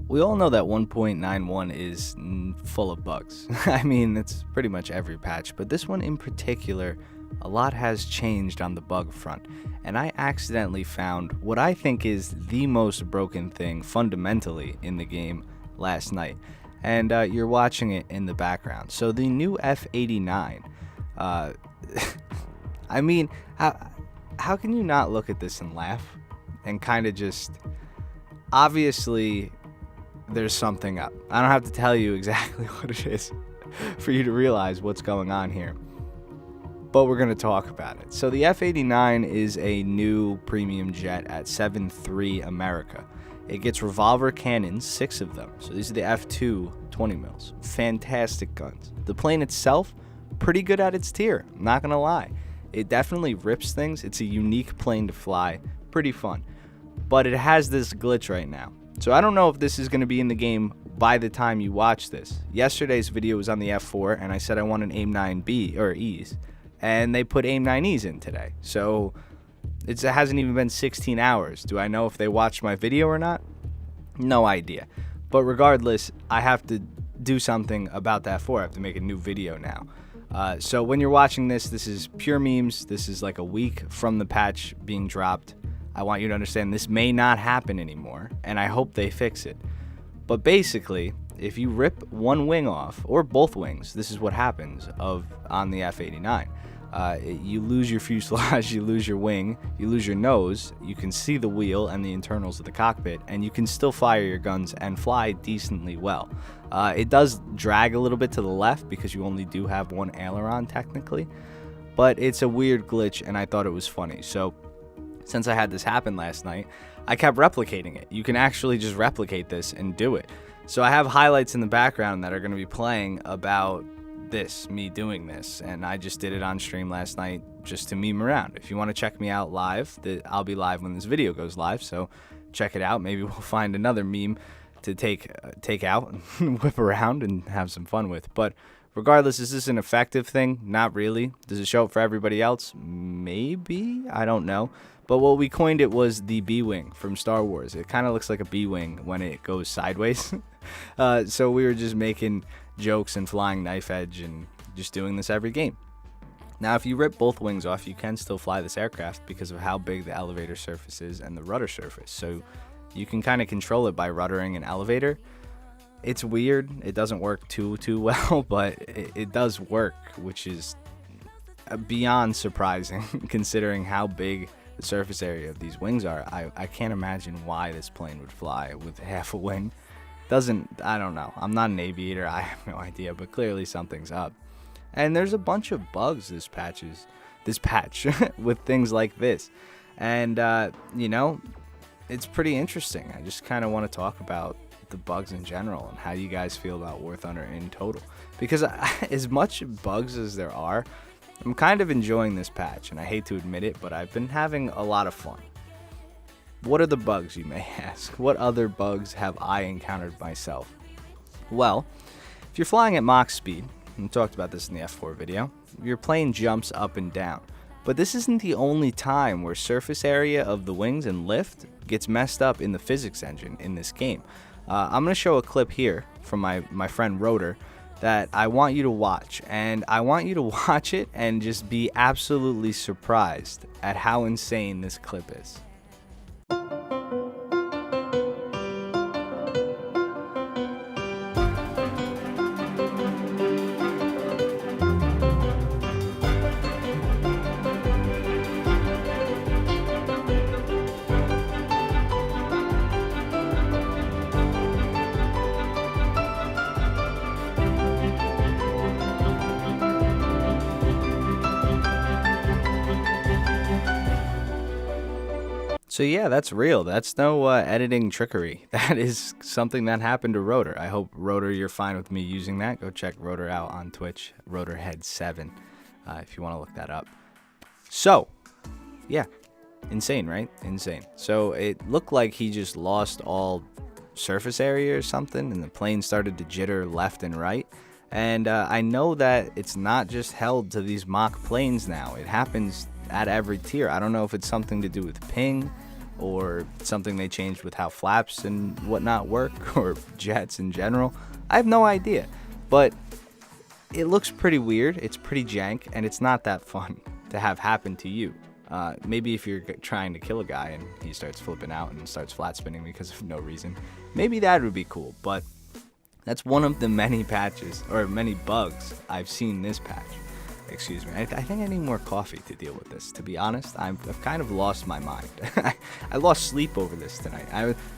We all know that 1.91 is full of bugs. I mean, it's pretty much every patch, but this one in particular, a lot has changed on the bug front, and I accidentally found what I think is the most broken thing fundamentally in the game last night, and you're watching it in the background. So the new F89, I mean, how can you not look at this and laugh and kind of just, obviously, there's something up. I don't have to tell you exactly what it is for you to realize what's going on here, but we're going to talk about it. So the F89 is a new premium jet at 7.3 America. It gets revolver cannons, 6 of them. So these are the F2 20 mils. Fantastic guns. The plane itself, pretty good at its tier, not going to lie. It definitely rips things. It's a unique plane to fly, pretty fun. But it has this glitch right now. So I don't know if this is going to be in the game by the time you watch this. Yesterday's video was on the F4, and I said I want an AIM-9B or E's, and they put AIM-9Es in today. So it hasn't even been 16 hours. Do I know if they watched my video or not? No idea. But regardless, I have to do something about the F4. I have to make a new video now. So when you're watching this, this is pure memes. This is like a week from the patch being dropped. I want you to understand this may not happen anymore, and I hope they fix it. But basically, if you rip one wing off, or both wings, this is what happens on the F89. You lose your fuselage, you lose your wing, you lose your nose, you can see the wheel and the internals of the cockpit, and you can still fire your guns and fly decently well. It does drag a little bit to the left because you only do have one aileron technically, but it's a weird glitch, and I thought it was funny. So since I had this happen last night, I kept replicating it. You can actually just replicate this and do it. So I have highlights in the background that are going to be playing about this, me doing this, and I just did it on stream last night just to meme around. If you want to check me out live, I'll be live when this video goes live, so check it out. Maybe we'll find another meme to take out and whip around and have some fun with. But regardless, is this an effective thing? Not really. Does it show up for everybody else? Maybe. I don't know. But what we coined it was the B-Wing from Star Wars. It kind of looks like a B-Wing when it goes sideways. So we were just making jokes and flying knife edge and just doing this every game. Now, if you rip both wings off, you can still fly this aircraft because of how big the elevator surface is and the rudder surface. So you can kind of control it by ruddering an elevator. It's weird. It doesn't work too well, but it does work, which is beyond surprising considering how big the surface area of these wings are. I can't imagine why this plane would fly with half a wing. I don't know. I'm not an aviator. I have no idea, but clearly something's up. And there's a bunch of bugs this patch with things like this. And, it's pretty interesting. I just kind of want to talk about the bugs in general and how you guys feel about War Thunder in total. Because as much bugs as there are, I'm kind of enjoying this patch, and I hate to admit it, but I've been having a lot of fun. What are the bugs, you may ask? What other bugs have I encountered myself? Well, if you're flying at Mach speed, and we talked about this in the F4 video, your plane jumps up and down. But this isn't the only time where surface area of the wings and lift gets messed up in the physics engine in this game. I'm going to show a clip here from my friend Rotor that I want you to watch, and I want you to watch it and just be absolutely surprised at how insane this clip is. So yeah, that's real. That's no editing trickery. That is something that happened to Rotor. I hope, Rotor, you're fine with me using that. Go check Rotor out on Twitch, Rotorhead7, if you want to look that up. So, yeah, Insane, right? Insane. So it looked like he just lost all surface area or something, and the plane started to jitter left and right. And I know that it's not just held to these mock planes now. It happens at every tier. I don't know if it's something to do with ping or something they changed with how flaps and whatnot work, or jets in general. I have no idea. But it looks pretty weird. It's pretty jank, and it's not that fun to have happen to you. Maybe if you're trying to kill a guy and he starts flipping out and starts flat spinning because of no reason, maybe that would be cool. But that's one of the many patches, or many bugs, I've seen this patch. Excuse me. I think I need more coffee to deal with this. To be honest, I've kind of lost my mind. I lost sleep over this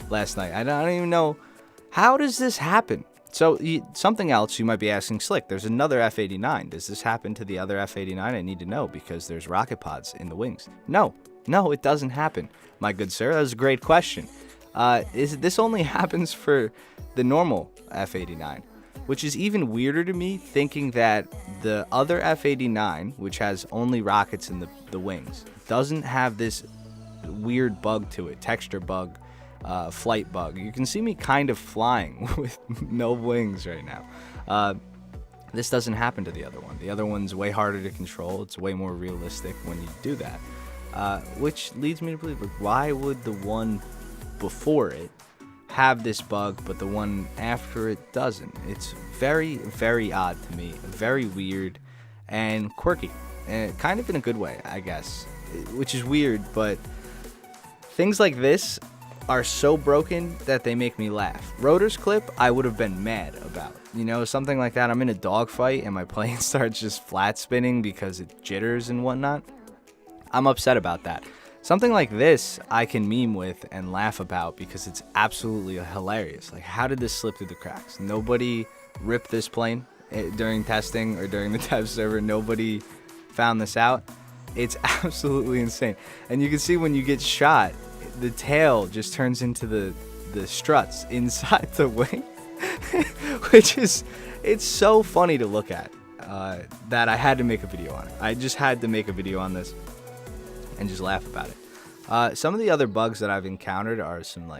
last night. I don't even know, how does this happen? So something else you might be asking, Slick, there's another F-89. Does this happen to the other F-89? I need to know because there's rocket pods in the wings. No, it doesn't happen, my good sir. That was a great question. This only happens for the normal F-89, which is even weirder to me, thinking that the other F-89, which has only rockets in the wings, doesn't have this weird bug to it, texture bug, flight bug. You can see me kind of flying with no wings right now. This doesn't happen to the other one. The other one's way harder to control. It's way more realistic when you do that, which leads me to believe, like, why would the one before it have this bug but the one after it doesn't? It's very, very odd to me, very weird and quirky, and kind of in a good way, I guess, which is weird. But things like this are so broken that they make me laugh. Rotor's clip, I would have been mad about. Something like that. I'm in a dogfight and my plane starts just flat spinning because it jitters and whatnot. I'm upset about that. Something like this, I can meme with and laugh about because it's absolutely hilarious. Like, how did this slip through the cracks? Nobody ripped this plane during testing or during the dev server. Nobody found this out. It's absolutely insane. And you can see when you get shot, the tail just turns into the struts inside the wing, which is, it's so funny to look at, that I had to make a video on it. I just had to make a video on this and just laugh about it. Some of the other bugs that I've encountered are some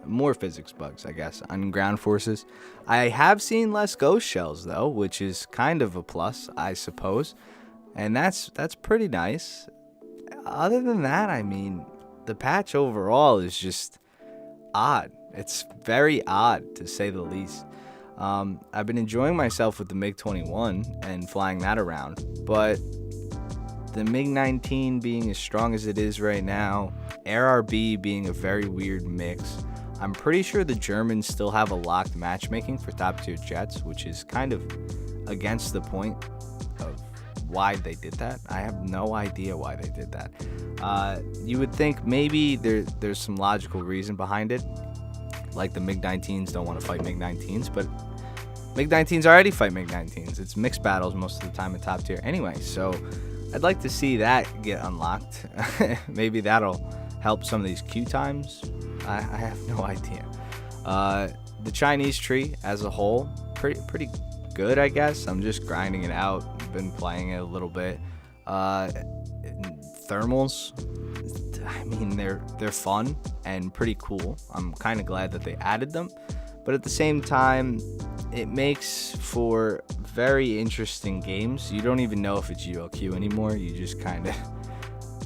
more physics bugs, I guess, on ground forces. I have seen less ghost shells though, which is kind of a plus, I suppose, and that's pretty nice. Other than that, I mean, the patch overall is just odd. It's very odd, to say the least. I've been enjoying myself with the MiG-21 and flying that around, but the MiG-19 being as strong as it is right now, RRB being a very weird mix. I'm pretty sure the Germans still have a locked matchmaking for top tier jets, which is kind of against the point of why they did that. I have no idea why they did that. You would think maybe there's some logical reason behind it, like the MiG-19s don't want to fight MiG-19s, but MiG-19s already fight MiG-19s. It's mixed battles most of the time in top tier anyway, so I'd like to see that get unlocked. Maybe that'll help some of these queue times. I have no idea. The Chinese tree as a whole, pretty good, I guess. I'm just grinding it out. Been playing it a little bit. Thermals, I mean, they're fun and pretty cool. I'm kind of glad that they added them, but at the same time, it makes for very interesting games. You don't even know if it's ULQ anymore. You just kind of,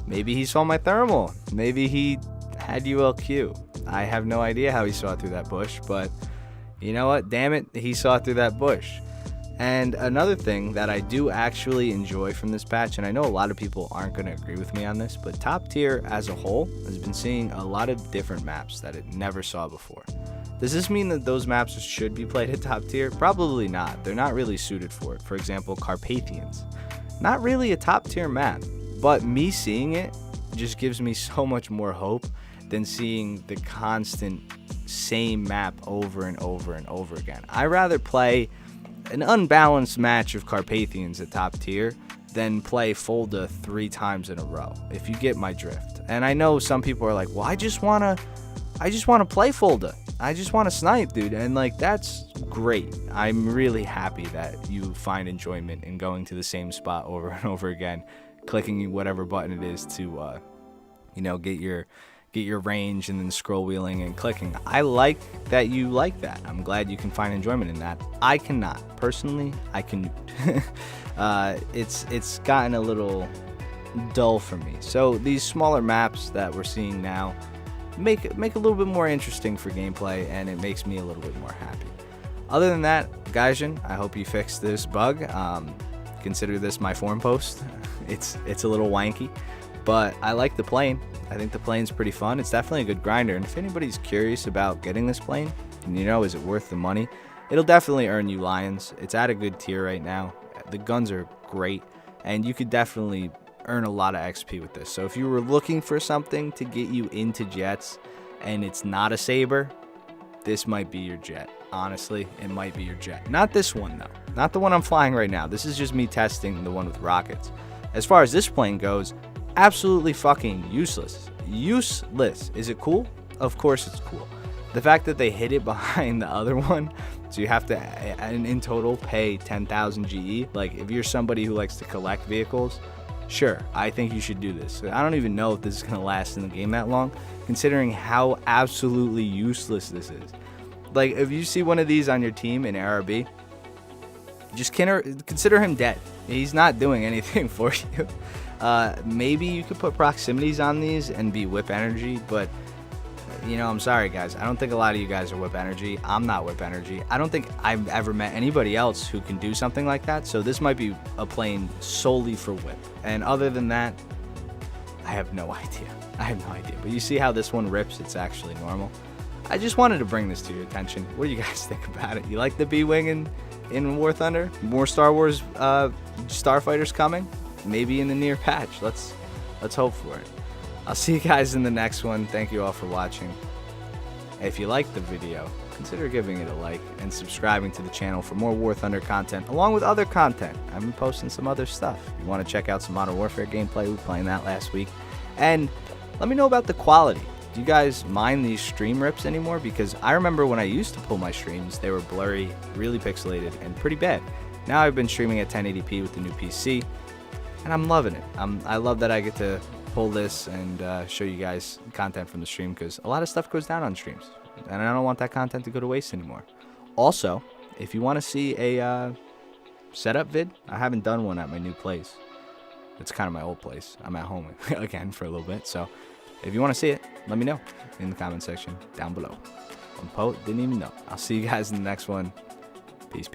maybe he saw my thermal, maybe he had ULQ. I have no idea how he saw through that bush, but you know what, damn it, he saw through that bush. And another thing that I do actually enjoy from this patch, and I know a lot of people aren't going to agree with me on this, but top tier as a whole has been seeing a lot of different maps that it never saw before. Does this mean that those maps should be played at top tier? Probably not. They're not really suited for it. For example, Carpathians. Not really a top tier map, but me seeing it just gives me so much more hope than seeing the constant same map over and over and over again. I rather play an unbalanced match of Carpathians at top tier than play Fulda 3 times in a row, if you get my drift. And I know some people are like, well, I just want to play Fulda. I just want to snipe, dude. And like, that's great. I'm really happy that you find enjoyment in going to the same spot over and over again, clicking whatever button it is to get your range and then scroll wheeling and clicking. I like that you like that. I'm glad you can find enjoyment in that. I cannot. Personally, I can. It's gotten a little dull for me. So these smaller maps that we're seeing now make a little bit more interesting for gameplay, and it makes me a little bit more happy. Other than that, Gaijin, I hope you fix this bug. Consider this my forum post. It's a little wanky, but I like the plane. I think the plane's pretty fun. It's definitely a good grinder, and if anybody's curious about getting this plane, and is it worth the money, it'll definitely earn you lions. It's at a good tier right now. The guns are great, and you could definitely earn a lot of XP with this. So if you were looking for something to get you into jets and it's not a saber, this might be your jet. Honestly, it might be your jet. Not this one though. Not the one I'm flying right now. This is just me testing the one with rockets. As far as this plane goes, absolutely fucking useless. Useless. Is it cool? Of course it's cool. The fact that they hid it behind the other one, so you have to in total pay 10,000 GE. Like, if you're somebody who likes to collect vehicles, sure, I think you should do this. I don't even know if this is going to last in the game that long, considering how absolutely useless this is. Like, if you see one of these on your team in ARB, just consider him dead. He's not doing anything for you. Maybe you could put proximities on these and be whip energy, but I'm sorry guys, I don't think a lot of you guys are whip energy. I'm not whip energy. I don't think I've ever met anybody else who can do something like that, so this might be a plane solely for whip. And other than that, I have no idea. But you see how this one rips? It's actually normal. I just wanted to bring this to your attention. What do you guys think about it? You like the B-Wing in War Thunder? More Star Wars starfighters coming? Maybe in the near patch. Let's hope for it. I'll see you guys in the next one. Thank you all for watching. If you liked the video, consider giving it a like and subscribing to the channel for more War Thunder content, along with other content. I've been posting some other stuff. If you want to check out some Modern Warfare gameplay, we were playing that last week. And let me know about the quality. Do you guys mind these stream rips anymore? Because I remember when I used to pull my streams, they were blurry, really pixelated, and pretty bad. Now I've been streaming at 1080p with the new PC, and I'm loving it. I love that I get to pull this and show you guys content from the stream, because a lot of stuff goes down on streams, and I don't want that content to go to waste anymore. Also, if you want to see a setup vid, I haven't done one at my new place. It's kind of my old place. I'm at home again for a little bit, so if you want to see it, let me know in the comment section down below. Didn't even know. I'll see you guys in the next one. Peace.